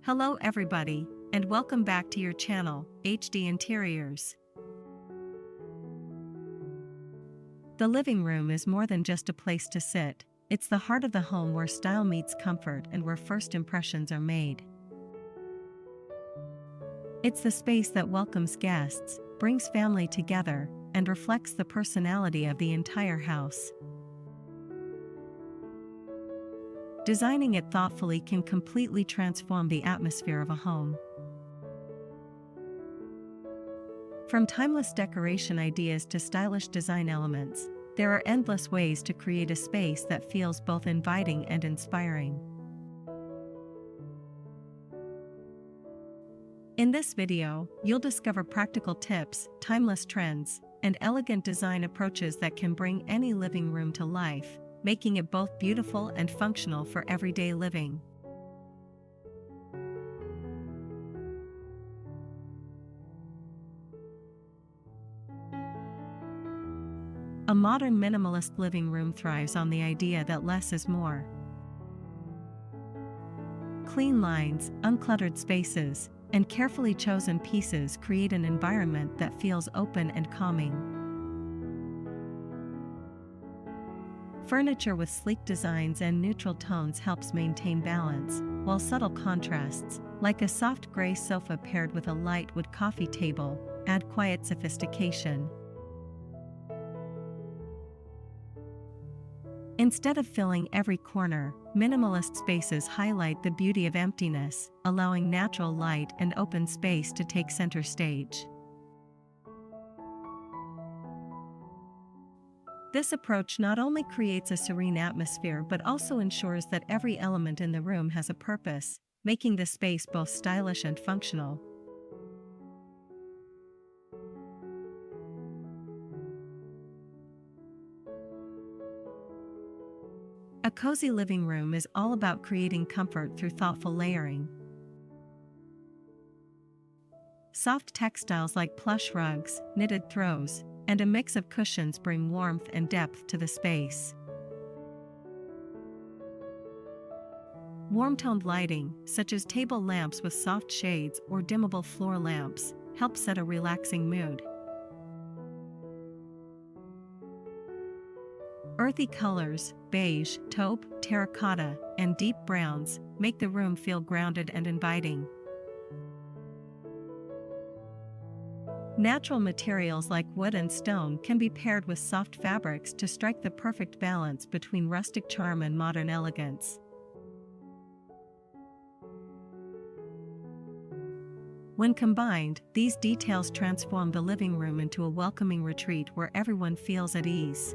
Hello everybody, and welcome back to your channel, HD Interiors. The living room is more than just a place to sit, it's the heart of the home where style meets comfort and where first impressions are made. It's the space that welcomes guests, brings family together, and reflects the personality of the entire house. Designing it thoughtfully can completely transform the atmosphere of a home. From timeless decoration ideas to stylish design elements, there are endless ways to create a space that feels both inviting and inspiring. In this video, you'll discover practical tips, timeless trends, and elegant design approaches that can bring any living room to life, making it both beautiful and functional for everyday living. A modern minimalist living room thrives on the idea that less is more. Clean lines, uncluttered spaces, and carefully chosen pieces create an environment that feels open and calming. Furniture with sleek designs and neutral tones helps maintain balance, while subtle contrasts, like a soft gray sofa paired with a light wood coffee table, add quiet sophistication. Instead of filling every corner, minimalist spaces highlight the beauty of emptiness, allowing natural light and open space to take center stage. This approach not only creates a serene atmosphere but also ensures that every element in the room has a purpose, making the space both stylish and functional. A cozy living room is all about creating comfort through thoughtful layering. Soft textiles like plush rugs, knitted throws, and a mix of cushions bring warmth and depth to the space. Warm-toned lighting, such as table lamps with soft shades or dimmable floor lamps, help set a relaxing mood. Earthy colors, beige, taupe, terracotta, and deep browns, make the room feel grounded and inviting. Natural materials like wood and stone can be paired with soft fabrics to strike the perfect balance between rustic charm and modern elegance. When combined, these details transform the living room into a welcoming retreat where everyone feels at ease.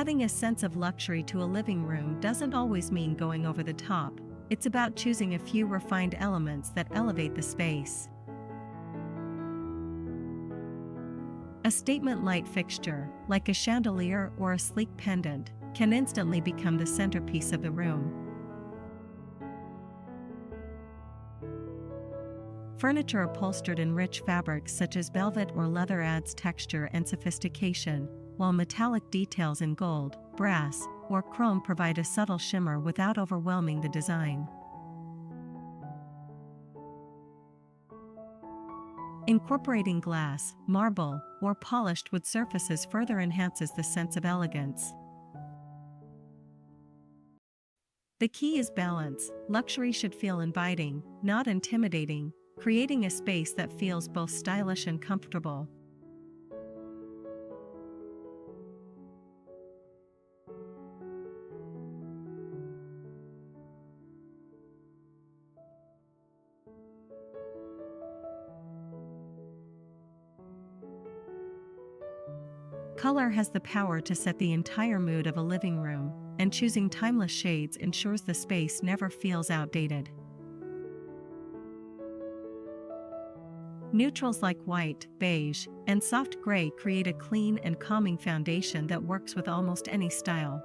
Adding a sense of luxury to a living room doesn't always mean going over the top, it's about choosing a few refined elements that elevate the space. A statement light fixture, like a chandelier or a sleek pendant, can instantly become the centerpiece of the room. Furniture upholstered in rich fabrics such as velvet or leather adds texture and sophistication, while metallic details in gold, brass, or chrome provide a subtle shimmer without overwhelming the design. Incorporating glass, marble, or polished wood surfaces further enhances the sense of elegance. The key is balance. Luxury should feel inviting, not intimidating, creating a space that feels both stylish and comfortable. Color has the power to set the entire mood of a living room, and choosing timeless shades ensures the space never feels outdated. Neutrals like white, beige, and soft gray create a clean and calming foundation that works with almost any style.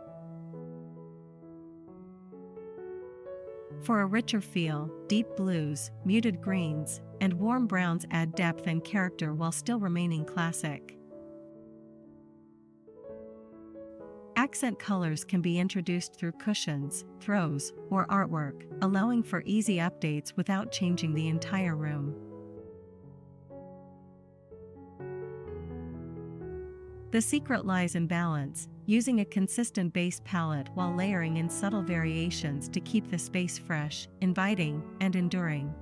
For a richer feel, deep blues, muted greens, and warm browns add depth and character while still remaining classic. Accent colors can be introduced through cushions, throws, or artwork, allowing for easy updates without changing the entire room. The secret lies in balance, using a consistent base palette while layering in subtle variations to keep the space fresh, inviting, and enduring.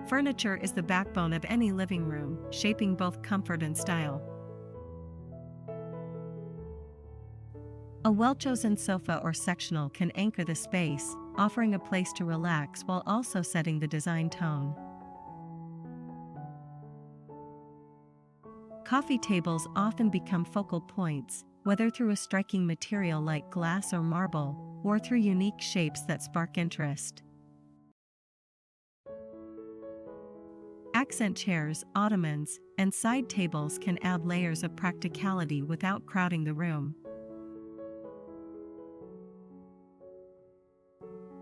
Furniture is the backbone of any living room, shaping both comfort and style. A well-chosen sofa or sectional can anchor the space, offering a place to relax while also setting the design tone. Coffee tables often become focal points, whether through a striking material like glass or marble, or through unique shapes that spark interest. Accent chairs, ottomans, and side tables can add layers of practicality without crowding the room.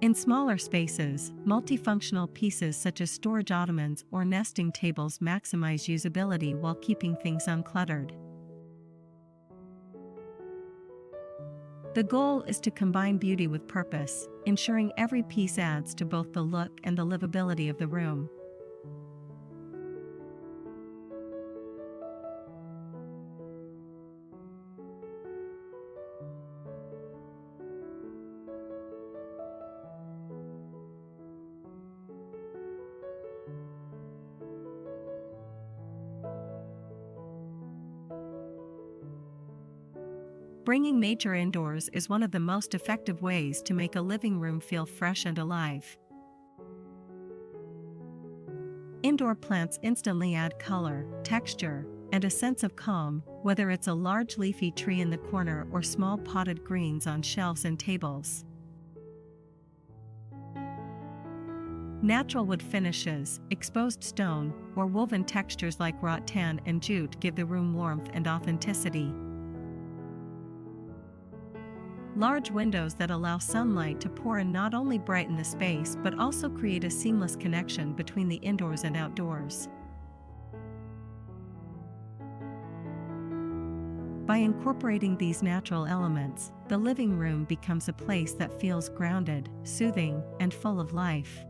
In smaller spaces, multifunctional pieces such as storage ottomans or nesting tables maximize usability while keeping things uncluttered. The goal is to combine beauty with purpose, ensuring every piece adds to both the look and the livability of the room. Bringing nature indoors is one of the most effective ways to make a living room feel fresh and alive. Indoor plants instantly add color, texture, and a sense of calm, whether it's a large leafy tree in the corner or small potted greens on shelves and tables. Natural wood finishes, exposed stone, or woven textures like rattan and jute give the room warmth and authenticity. Large windows that allow sunlight to pour in not only brighten the space but also create a seamless connection between the indoors and outdoors. By incorporating these natural elements, the living room becomes a place that feels grounded, soothing, and full of life.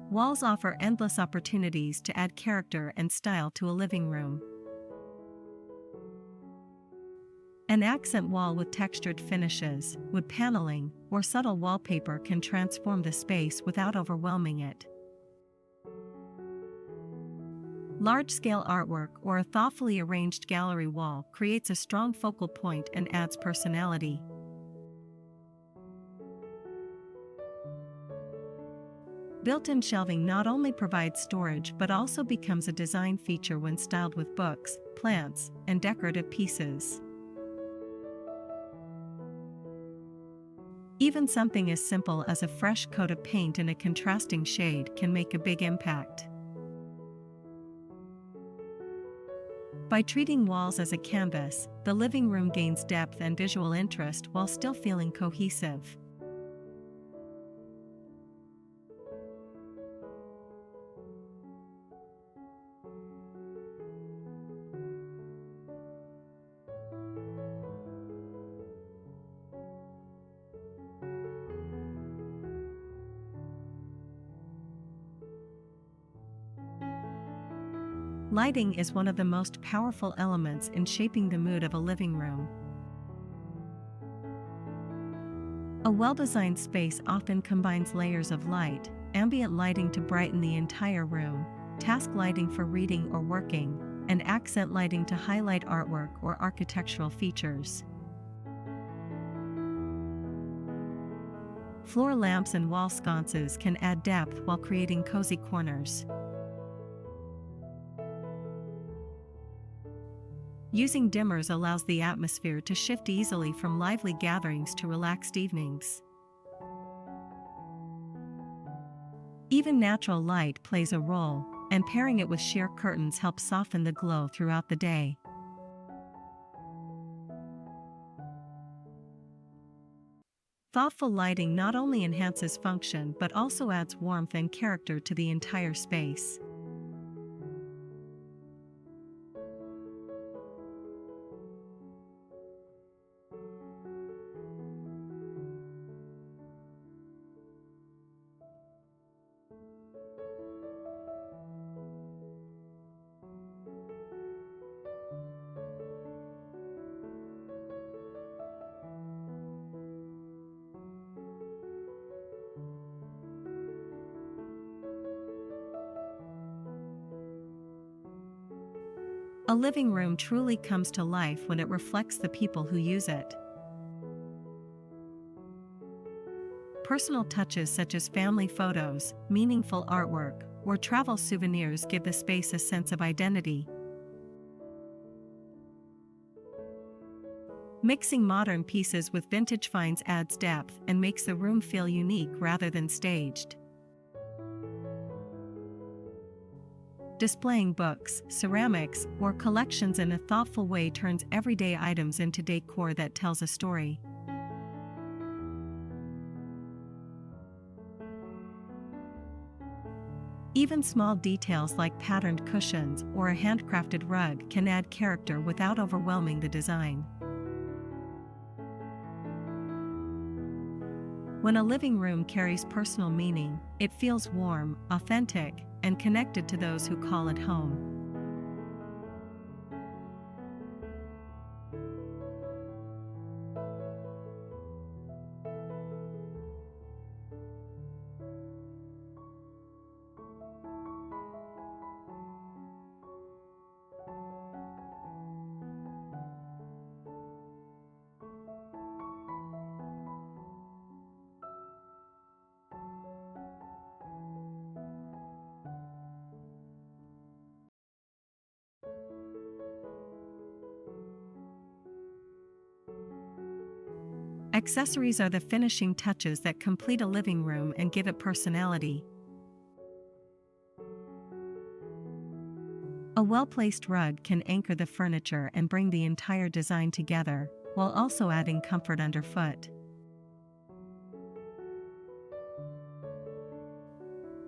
Walls offer endless opportunities to add character and style to a living room. An accent wall with textured finishes, wood paneling, or subtle wallpaper can transform the space without overwhelming it. Large-scale artwork or a thoughtfully arranged gallery wall creates a strong focal point and adds personality. Built-in shelving not only provides storage but also becomes a design feature when styled with books, plants, and decorative pieces. Even something as simple as a fresh coat of paint in a contrasting shade can make a big impact. By treating walls as a canvas, the living room gains depth and visual interest while still feeling cohesive. Lighting is one of the most powerful elements in shaping the mood of a living room. A well-designed space often combines layers of light, ambient lighting to brighten the entire room, task lighting for reading or working, and accent lighting to highlight artwork or architectural features. Floor lamps and wall sconces can add depth while creating cozy corners. Using dimmers allows the atmosphere to shift easily from lively gatherings to relaxed evenings. Even natural light plays a role, and pairing it with sheer curtains helps soften the glow throughout the day. Thoughtful lighting not only enhances function but also adds warmth and character to the entire space. A living room truly comes to life when it reflects the people who use it. Personal touches such as family photos, meaningful artwork, or travel souvenirs give the space a sense of identity. Mixing modern pieces with vintage finds adds depth and makes the room feel unique rather than staged. Displaying books, ceramics, or collections in a thoughtful way turns everyday items into decor that tells a story. Even small details like patterned cushions or a handcrafted rug can add character without overwhelming the design. When a living room carries personal meaning, it feels warm, authentic, and connected to those who call it home. Accessories are the finishing touches that complete a living room and give it personality. A well-placed rug can anchor the furniture and bring the entire design together, while also adding comfort underfoot.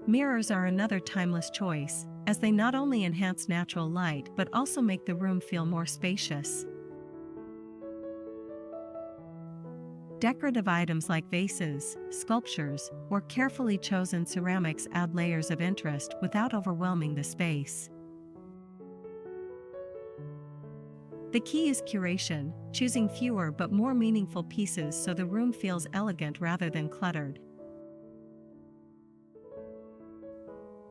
Mirrors are another timeless choice, as they not only enhance natural light but also make the room feel more spacious. Decorative items like vases, sculptures, or carefully chosen ceramics add layers of interest without overwhelming the space. The key is curation, choosing fewer but more meaningful pieces so the room feels elegant rather than cluttered.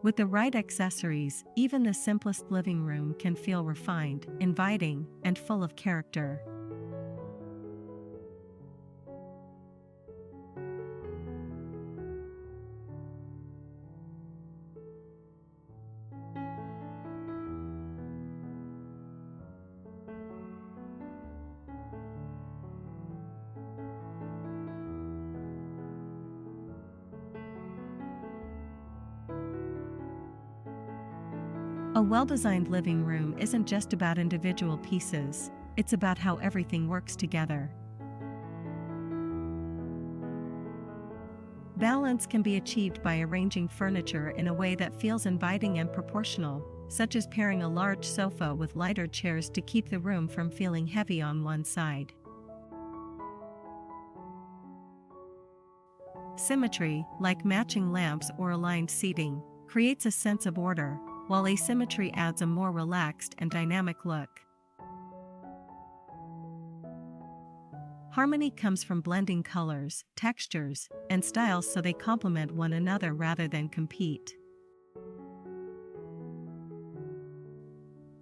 With the right accessories, even the simplest living room can feel refined, inviting, and full of character. A well-designed living room isn't just about individual pieces, it's about how everything works together. Balance can be achieved by arranging furniture in a way that feels inviting and proportional, such as pairing a large sofa with lighter chairs to keep the room from feeling heavy on one side. Symmetry, like matching lamps or aligned seating, creates a sense of order, while asymmetry adds a more relaxed and dynamic look. Harmony comes from blending colors, textures, and styles so they complement one another rather than compete.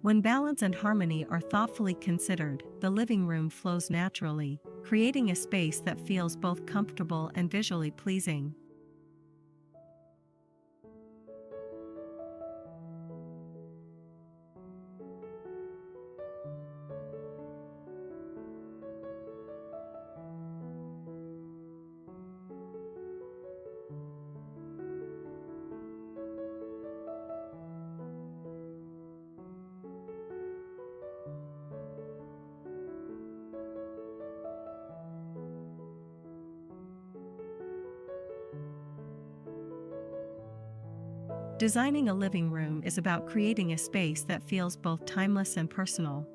When balance and harmony are thoughtfully considered, the living room flows naturally, creating a space that feels both comfortable and visually pleasing. Designing a living room is about creating a space that feels both timeless and personal.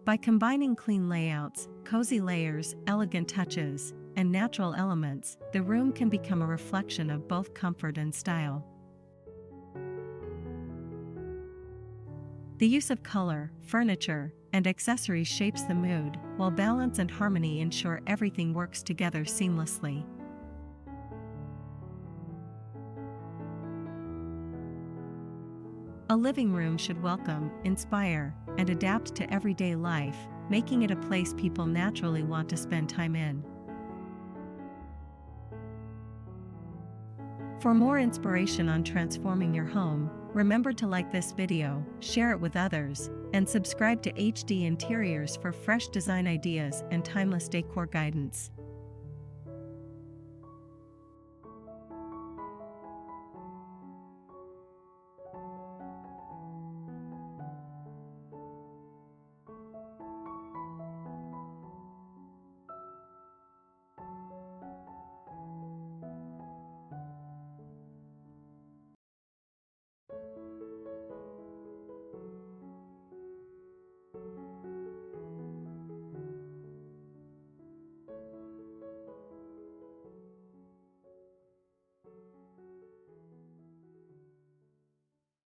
By combining clean layouts, cozy layers, elegant touches, and natural elements, the room can become a reflection of both comfort and style. The use of color, furniture, and accessories shapes the mood, while balance and harmony ensure everything works together seamlessly. A living room should welcome, inspire, and adapt to everyday life, making it a place people naturally want to spend time in. For more inspiration on transforming your home, remember to like this video, share it with others, and subscribe to HD Interiors for fresh design ideas and timeless decor guidance.